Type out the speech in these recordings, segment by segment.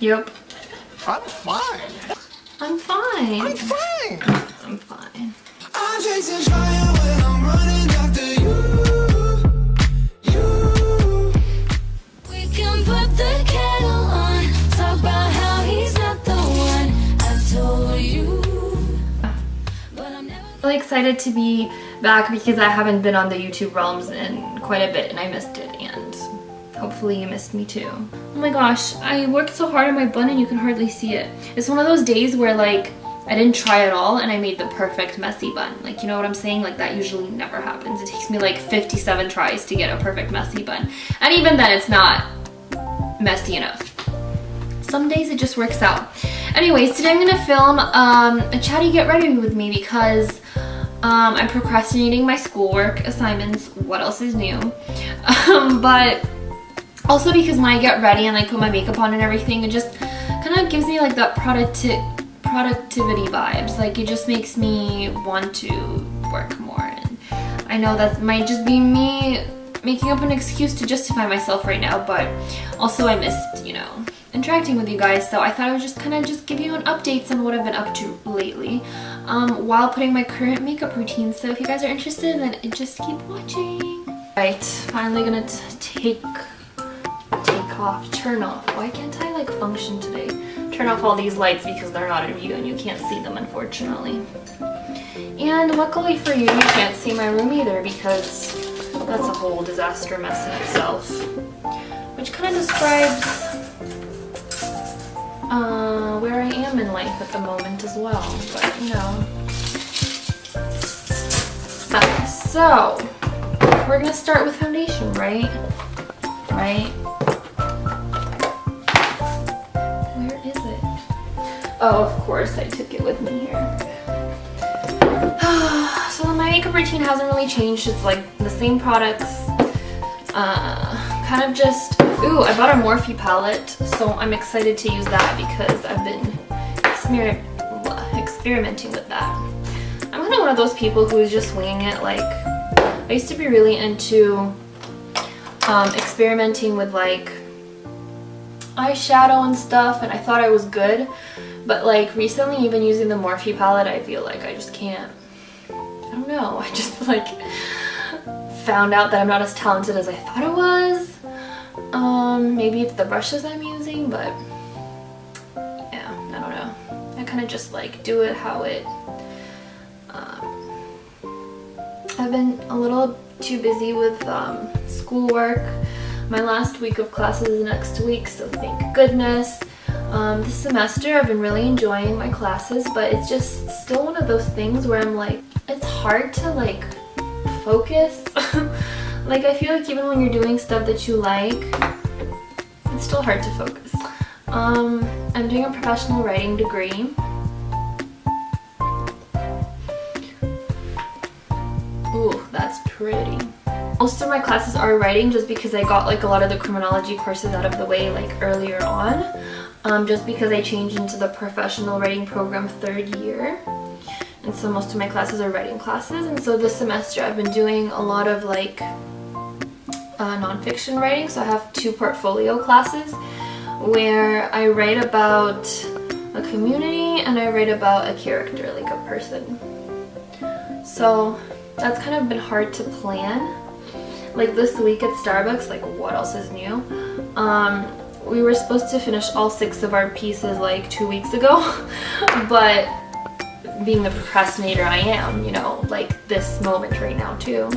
Yep. I'm fine. I'm fine. I'm fine. I'm fine. I'm chasing fire when I'm running after you. We can put the kettle on. Talk about how he's not the one I told you. But I'm never Really excited to be back because I haven't been on the YouTube realms in quite a bit and I missed it, and hopefully you missed me too. Oh my gosh, I worked so hard on my bun and you can hardly see it. It's one of those days where like I didn't try at all and I made the perfect messy bun. Like, you know what I'm saying? Like, that usually never happens. It takes me like 57 tries to get a perfect messy bun. And even then it's not messy enough. Some days it just works out. Anyways, today I'm gonna film a chatty get ready with me because I'm procrastinating my schoolwork assignments. What else is new? But also because when I get ready and like put my makeup on and everything, it just kind of gives me like that productivity vibes. Like, it just makes me want to work more. And I know that might just be me making up an excuse to justify myself right now, but also I missed, you know, interacting with you guys, so I thought I would just kind of give you an updates on what I've been up to lately while putting my current makeup routine. So if you guys are interested, then just keep watching. Right, finally gonna turn off. Why can't I like function today? Turn off all these lights because they're not in view and you can't see them, unfortunately. And luckily for you, you can't see my room either because that's a whole disaster mess in itself, which kind of describes where I am in life at the moment as well, but you know. Okay, so we're gonna start with foundation, right? Where is it? Oh, of course, I took it with me here. So my makeup routine hasn't really changed. It's like the same products. Kind of just, ooh, I bought a Morphe palette, so I'm excited to use that because I've been experimenting with that. I'm kind of one of those people who is just winging it. Like, I used to be really into experimenting with like eyeshadow and stuff, and I thought I was good, but like recently, even using the Morphe palette, I feel like I just can't. I don't know, I just like found out that I'm not as talented as I thought I was. Maybe it's the brushes I'm using, but yeah, I don't know. I kind of just like do it how it, I've been a little too busy with schoolwork. My last week of classes is next week, so thank goodness. This semester I've been really enjoying my classes, but it's just still one of those things where I'm like, it's hard to like focus. Like, I feel like even when you're doing stuff that you like, it's still hard to focus. I'm doing a professional writing degree. Ooh, that's pretty. Most of my classes are writing just because I got like a lot of the criminology courses out of the way like earlier on. Just because I changed into the professional writing program 3rd year. And so most of my classes are writing classes, and so this semester I've been doing a lot of like nonfiction writing. So I have 2 portfolio classes where I write about a community and I write about a character, like a person. So that's kind of been hard to plan. Like this week at Starbucks, like what else is new? We were supposed to finish all 6 of our pieces like 2 weeks ago, but being the procrastinator I am, you know, like this moment right now too,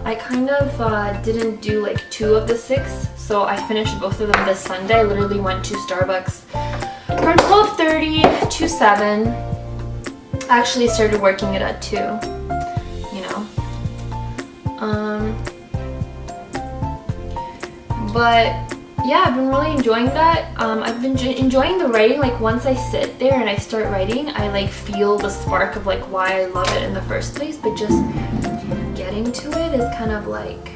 I kind of didn't do like 2 of the 6, so I finished both of them this Sunday. I literally went to Starbucks from 12:30 to 7. I actually started working it at 2, you know. But yeah, I've been really enjoying that. I've been enjoying the writing. Like, once I sit there and I start writing, I like feel the spark of like why I love it in the first place, but just getting to it is kind of like,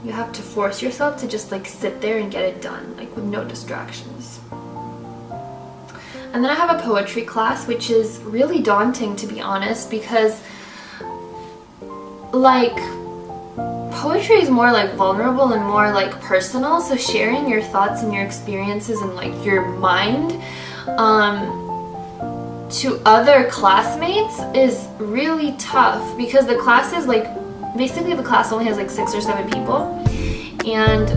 you have to force yourself to just like sit there and get it done, like with no distractions. And then I have a poetry class, which is really daunting, to be honest, because like poetry is more like vulnerable and more like personal, so sharing your thoughts and your experiences and like your mind to other classmates is really tough, because the class is like, basically the class only has like 6 or 7 people, and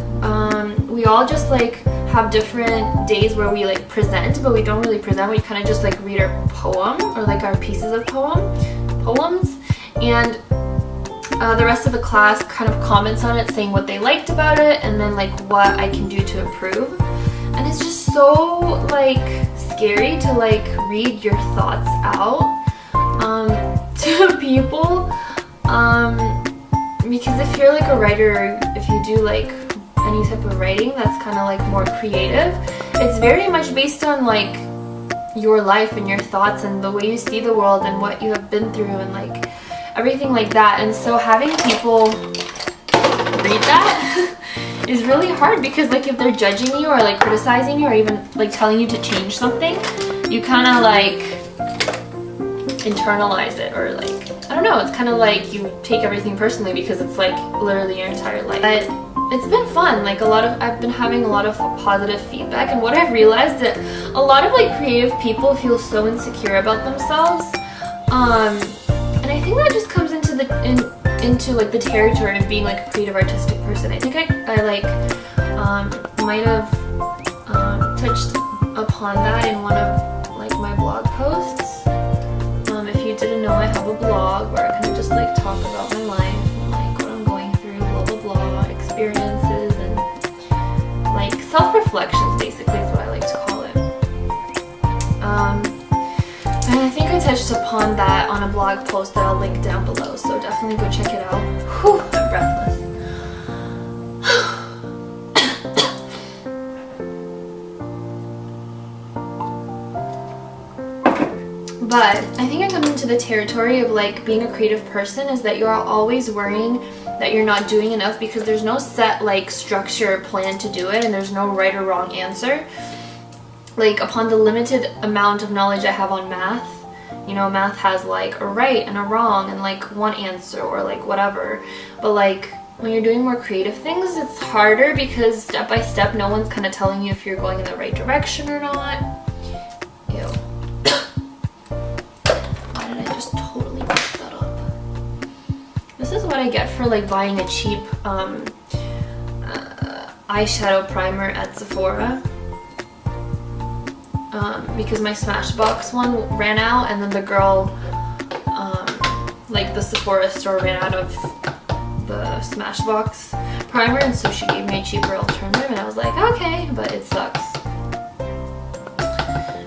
we all just like have different days where we like present, but we don't really present, we kind of just like read our poem or like our pieces of poems, and the rest of the class kind of comments on it, saying what they liked about it and then like what I can do to improve. And it's just so like scary to like read your thoughts out to people, because if you're like a writer, if you do like any type of writing that's kind of like more creative, it's very much based on like your life and your thoughts and the way you see the world and what you have been through and like everything like that. And so having people read that is really hard, because like if they're judging you or like criticizing you or even like telling you to change something, you kind of like internalize it, or like, I don't know, it's kind of like you take everything personally because it's like literally your entire life. But it's been fun, like I've been having a lot of positive feedback, and what I've realized that a lot of like creative people feel so insecure about themselves, and I think that just comes into like the territory of being like a creative artistic person. I think I like might have touched upon that in one of like my blog posts. If you didn't know, I have a blog where I kind of just like talk about my life and like what I'm going through, blah blah blah, experiences and like self-reflections, basically is what I like to call it. And I think I touched upon that on a blog post that I'll link down below, so definitely go check it out. Whew, I'm breathless. But I think I come into the territory of like being a creative person is that you're always worrying that you're not doing enough, because there's no set like structure or plan to do it, and there's no right or wrong answer. Like upon the limited amount of knowledge I have on math, you know, math has like a right and a wrong and like one answer or like whatever. But like when you're doing more creative things, it's harder because step by step no one's kind of telling you if you're going in the right direction or not. Ew. Why did I just totally mess that up? This is what I get for like buying a cheap eyeshadow primer at Sephora. Because my Smashbox one ran out, and then the girl, like the Sephora store ran out of the Smashbox primer, and so she gave me a cheaper alternative, and I was like, okay, but it sucks.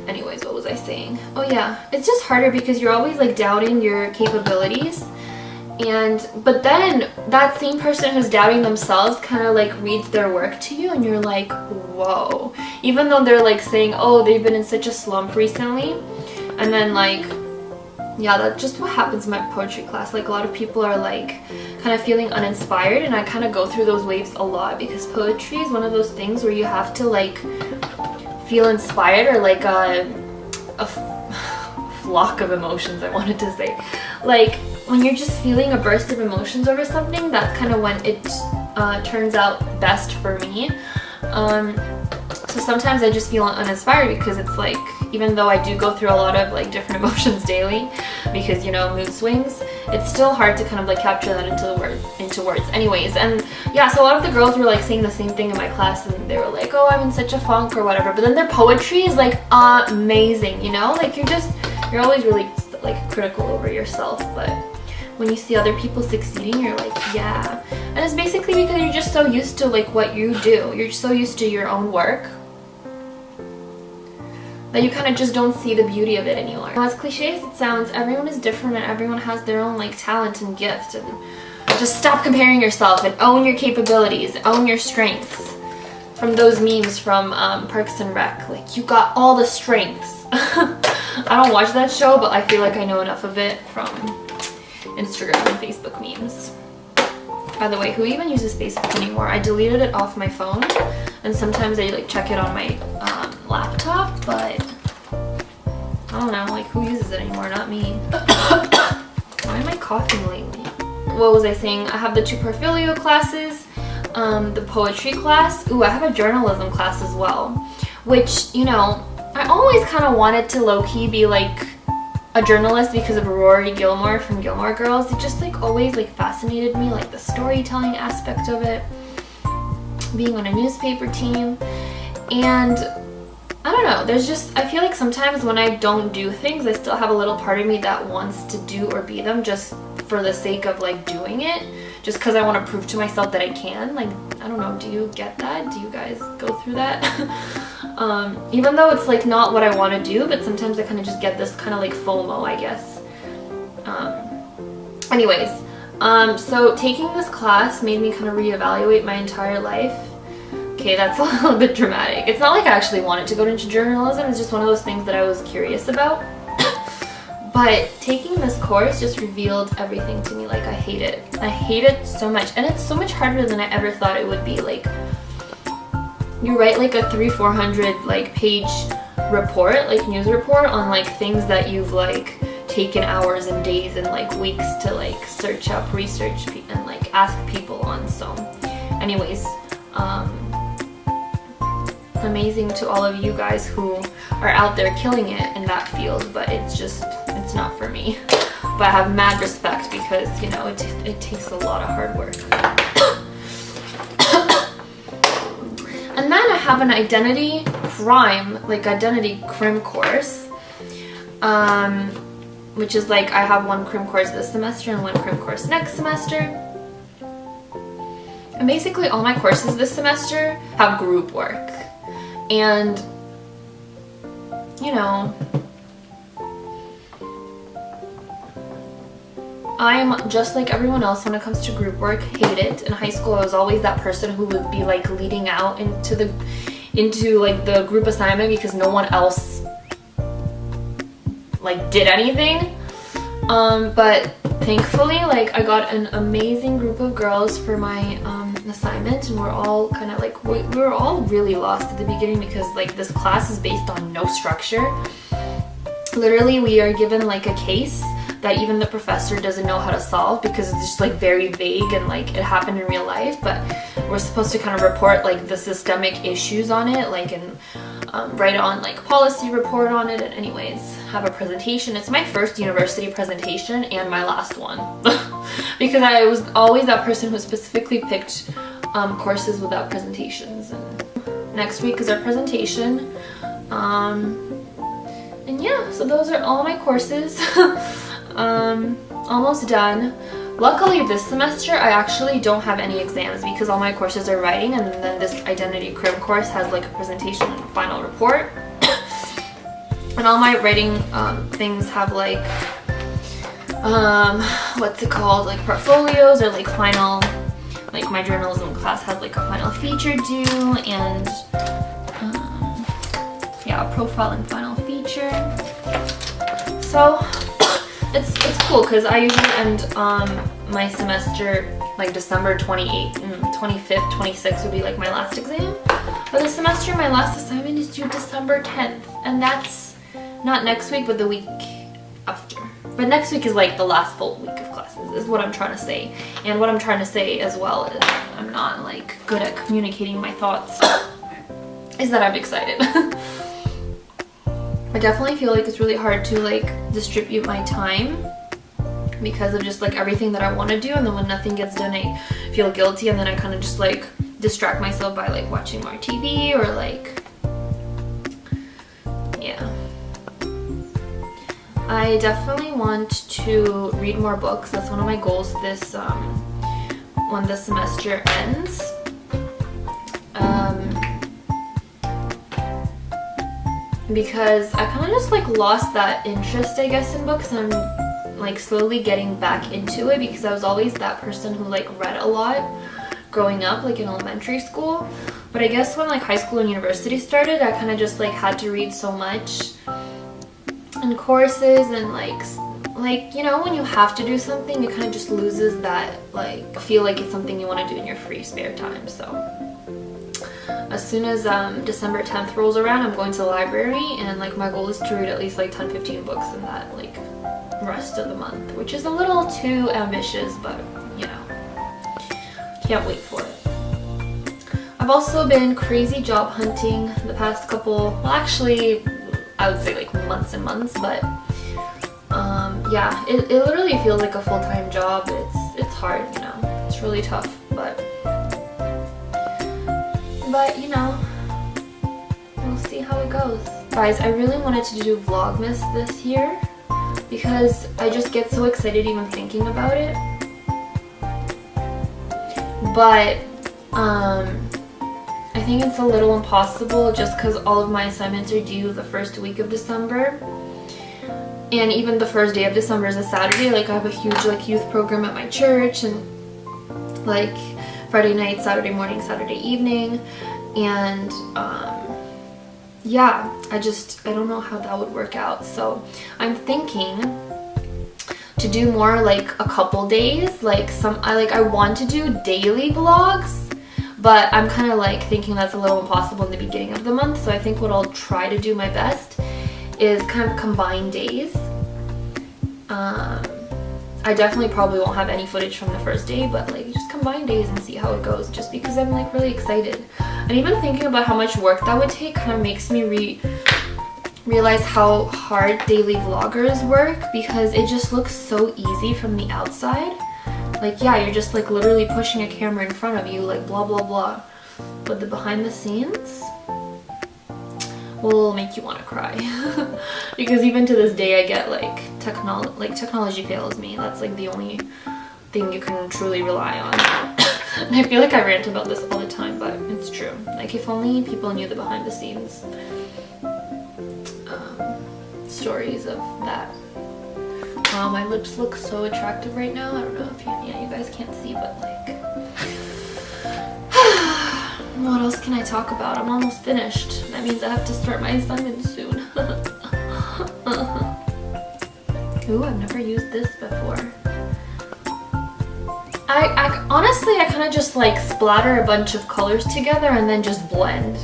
Anyways, what was I saying? Oh yeah, it's just harder because you're always like doubting your capabilities, but then that same person who's doubting themselves kind of like reads their work to you, and you're like, whoa. Even though they're like saying, oh, they've been in such a slump recently, and then like, yeah, that's just what happens in my poetry class. Like a lot of people are like kind of feeling uninspired, and I kind of go through those waves a lot, because poetry is one of those things where you have to like feel inspired, or like a flock of emotions, I wanted to say. Like when you're just feeling a burst of emotions over something, that's kind of when it turns out best for me. So sometimes I just feel uninspired because it's like, even though I do go through a lot of like different emotions daily, because you know, mood swings, it's still hard to kind of like capture that into words. Anyways, and yeah, so a lot of the girls were like saying the same thing in my class, and they were like, oh, I'm in such a funk or whatever, but then their poetry is like amazing, you know? Like you're always really like critical over yourself, but when you see other people succeeding, you're like, yeah. And it's basically because you're just so used to like what you do. You're so used to your own work that you kind of just don't see the beauty of it anymore. As cliche as it sounds, everyone is different and everyone has their own like talent and gift, and just stop comparing yourself and own your capabilities, own your strengths. From those memes from Parks and Rec, like, you got all the strengths. I don't watch that show, but I feel like I know enough of it from Instagram and Facebook memes. By the way, who even uses Facebook anymore? I deleted it off my phone, and sometimes I like check it on my laptop, but I don't know, like, who uses it anymore? Not me. Why am I coughing lately? what was I saying? I have the 2 portfolio classes, the poetry class. Ooh, I have a journalism class as well, which, you know, I always kind of wanted to low-key be like a journalist because of Rory Gilmore from Gilmore Girls. It just like always like fascinated me, like the storytelling aspect of it, being on a newspaper team. And I don't know, there's just, I feel like sometimes when I don't do things, I still have a little part of me that wants to do or be them just for the sake of like doing it, just because I want to prove to myself that I can. Like, I don't know, do you get that? Do you guys go through that? Even though it's like not what I want to do, but sometimes I kind of just get this kind of like FOMO, I guess. Anyways, so taking this class made me kind of reevaluate my entire life. Okay, that's a little bit dramatic. It's not like I actually wanted to go into journalism, it's just one of those things that I was curious about. But taking this course just revealed everything to me. Like, I hate it. I hate it so much. And it's so much harder than I ever thought it would be. Like, you write like a 300-400 like page report, like news report on like things that you've like taken hours and days and like weeks to like search up, research and like ask people on. So anyways, amazing to all of you guys who are out there killing it in that field, but it's not for me. But I have mad respect because, you know, it takes a lot of hard work. And then I have an identity crime course, which is like I have 1 crim course this semester and 1 crim course next semester. And basically all my courses this semester have group work. And, you know, I'm just like everyone else when it comes to group work. Hate it. In high school I was always that person who would be like leading out into like the group assignment because no one else like did anything. But thankfully, like, I got an amazing group of girls for my assignment, and we're all kind of like, we were all really lost at the beginning because like this class is based on no structure. Literally, we are given like a case that even the professor doesn't know how to solve because it's just like very vague and like it happened in real life, but we're supposed to kind of report like the systemic issues on it, like, and write on like policy report on it, and anyways have a presentation. It's my first university presentation and my last one because I was always that person who specifically picked courses without presentations. And next week is our presentation, and yeah, so those are all my courses. Almost done. Luckily this semester I actually don't have any exams because all my courses are writing, and then this identity crim course has like a presentation and a final report. And all my writing things have like what's it called, like portfolios or like final, like my journalism class has like a final feature due, and yeah, a profile and final feature. So it's cool because I usually end my semester like December 28th, and 25th, 26th would be like my last exam. But this semester my last assignment is due December 10th, and that's not next week but the week after. But next week is like the last full week of classes is what I'm trying to say. And what I'm trying to say as well is I'm not like good at communicating my thoughts is that I'm excited. I definitely feel like it's really hard to like distribute my time because of just like everything that I want to do, and then when nothing gets done I feel guilty, and then I kind of just like distract myself by like watching more TV or like, yeah. I definitely want to read more books. That's one of my goals this when this semester ends. Because I kind of just like lost that interest, I guess, in books, and I'm like slowly getting back into it because I was always that person who like read a lot growing up, like in elementary school. But I guess when like high school and university started, I kind of just like had to read so much in courses, and like you know, when you have to do something, it kind of just loses that like feel like it's something you want to do in your free spare time. So as soon as December 10th rolls around, I'm going to the library, and like my goal is to read at least like 10-15 books in rest of the month, which is a little too ambitious, but you know, can't wait for it. I've also been crazy job hunting the past couple, well actually I would say like months and months, but yeah, it literally feels like a full-time job. It's hard, you know, it's really tough, but you know, we'll see how it goes. Guys, I really wanted to do vlogmas this year because I just get so excited even thinking about it, but I think it's a little impossible just because all of my assignments are due the first week of December, and even the first day of December is a Saturday. Like I have a huge like youth program at my church, and like Friday night, Saturday morning, Saturday evening, and yeah, I don't know how that would work out. So I'm thinking to do more like a couple days, like I want to do daily vlogs, but I'm kind of like thinking that's a little impossible in the beginning of the month. So I think what I'll try to do my best is kind of combine days. I definitely probably won't have any footage from the first day, but like just combine days and see how it goes, just because I'm like really excited. And even thinking about how much work that would take kind of makes me realize how hard daily vloggers work, because it just looks so easy from the outside. Like yeah, you're just like literally pushing a camera in front of you, like blah blah blah, but the behind the scenes will make you want to cry. Because even to this day I get like technology fails me. That's like the only thing you can truly rely on. And I feel like I rant about this all the time, but it's true. Like if only people knew the behind the scenes stories of that. Wow, my lips look so attractive right now. I don't know if you guys can't see, but like what else can I talk about? I'm almost finished. That means I have to start my assignment soon. Ooh, I've never used this before. I honestly, I kind of just like splatter a bunch of colors together and then just blend.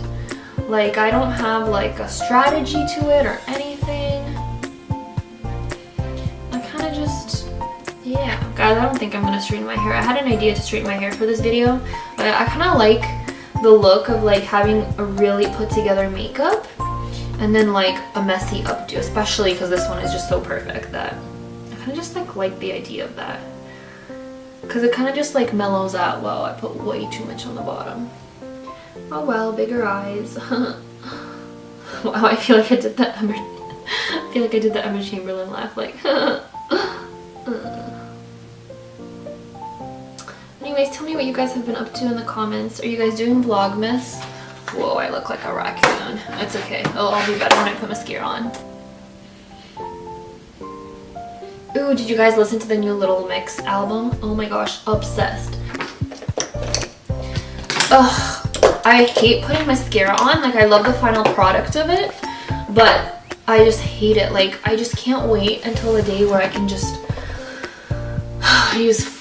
Like I don't have like a strategy to it or anything. I kind of just, yeah. Guys, I don't think I'm gonna straighten my hair. I had an idea to straighten my hair for this video, but I kind of like the look of like having a really put together makeup and then like a messy updo, especially because this one is just so perfect that I kind of just like the idea of that, because it kind of just like mellows out. Wow, I put way too much on the bottom. Oh well, bigger eyes. Wow, I feel like I did the Emma Chamberlain laugh, like Anyways, tell me what you guys have been up to in the comments. Are you guys doing vlogmas? Whoa, I look like a raccoon. It's okay. I'll be better when I put mascara on. Ooh, did you guys listen to the new Little Mix album? Oh my gosh, obsessed. Ugh, I hate putting mascara on. Like, I love the final product of it, but I just hate it. Like, I just can't wait until the day where I can just use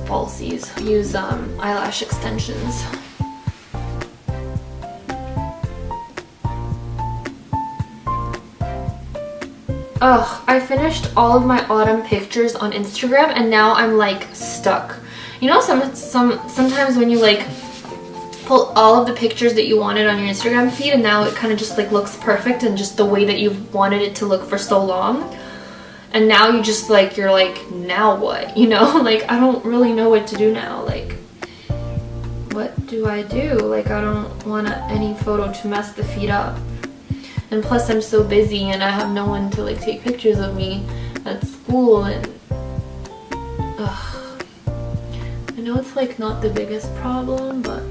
falsies, use eyelash extensions. Ugh, I finished all of my autumn pictures on Instagram and now I'm like stuck. You know, sometimes when you like pull all of the pictures that you wanted on your Instagram feed and now it kind of just like looks perfect and just the way that you've wanted it to look for so long. And now you just like, you're like, now what? You know, like I don't really know what to do now. Like, what do I do? Like, I don't want any photo to mess the feed up. And plus I'm so busy and I have no one to like take pictures of me at school, and ugh. I know it's like not the biggest problem, but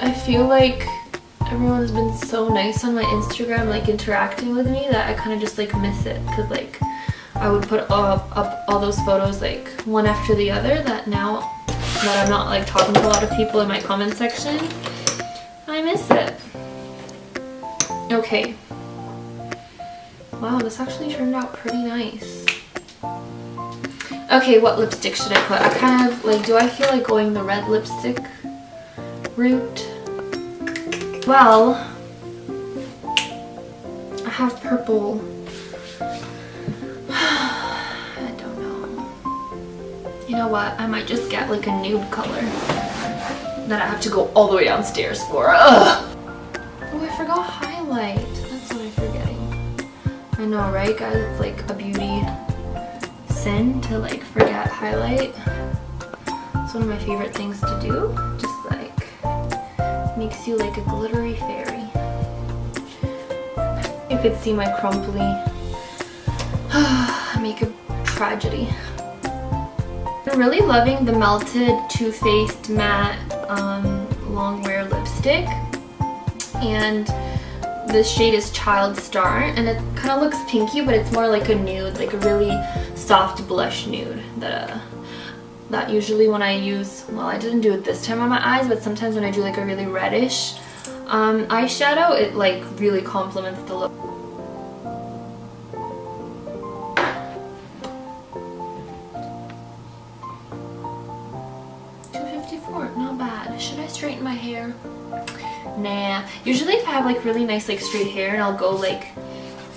I feel like everyone's been so nice on my Instagram, like interacting with me, that I kind of just like miss it, because like I would put up all those photos like one after the other, that now that I'm not like talking to a lot of people in my comment section, I miss it. Okay. Wow, this actually turned out pretty nice. Okay, what lipstick should I put? I kind of like, do I feel like going the red lipstick route? Well, I have purple. I don't know. You know what? I might just get like a nude color that I have to go all the way downstairs for. Ugh. Oh, I forgot highlight. That's what I'm forgetting. I know, right, guys? It's like a beauty sin to like forget highlight. It's one of my favorite things to do. Just like makes you like a glittery fairy. You could see my crumply makeup tragedy. I'm really loving the melted Too Faced matte long wear lipstick, and this shade is Child Star, and it kind of looks pinky, but it's more like a nude, like a really soft blush nude that usually when I use, well, I didn't do it this time on my eyes, but sometimes when I do like a really reddish eyeshadow, it like really complements the look. Not bad. Should I straighten my hair? Nah. Usually if I have like really nice like straight hair and I'll go like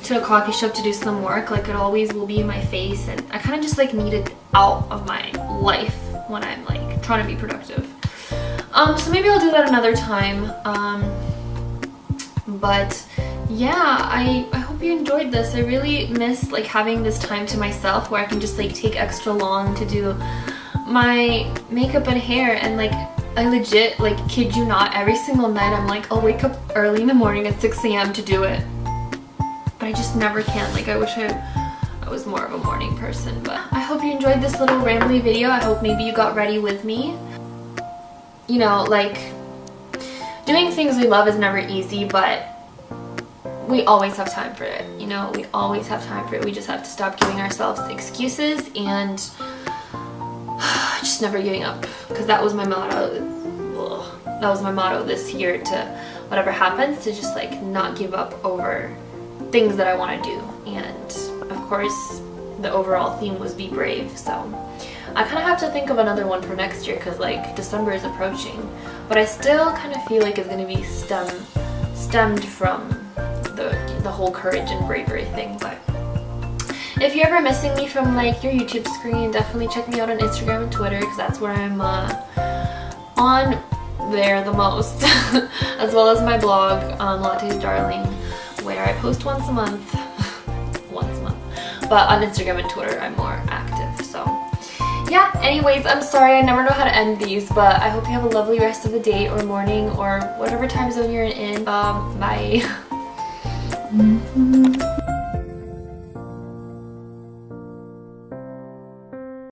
to a coffee shop to do some work, like it always will be in my face, and I kind of just like need it out of my life when I'm like trying to be productive. So maybe I'll do that another time. But yeah, I hope you enjoyed this. I really miss like having this time to myself where I can just like take extra long to do my makeup and hair, and like I legit, like, kid you not, every single night I'm like, I'll wake up early in the morning at 6 a.m. to do it, but I just never can. Like, I wish I was more of a morning person. But I hope you enjoyed this little rambly video. I hope maybe you got ready with me. You know, like, doing things we love is never easy, but we always have time for it. You know, we always have time for it. We just have to stop giving ourselves excuses and just never giving up, because that was my motto. That was my motto this year, to whatever happens, to just like not give up over things that I want to do. And of course the overall theme was be brave, so I kind of have to think of another one for next year, because like December is approaching, but I still kind of feel like it's going to be stemmed from the whole courage and bravery thing. But if you're ever missing me from like your YouTube screen, definitely check me out on Instagram and Twitter, because that's where I'm on there the most, as well as my blog, Latte's Darling, where I post once a month. But on Instagram and Twitter I'm more active. So yeah, anyways, I'm sorry, I never know how to end these, but I hope you have a lovely rest of the day or morning or whatever time zone you're in. Bye.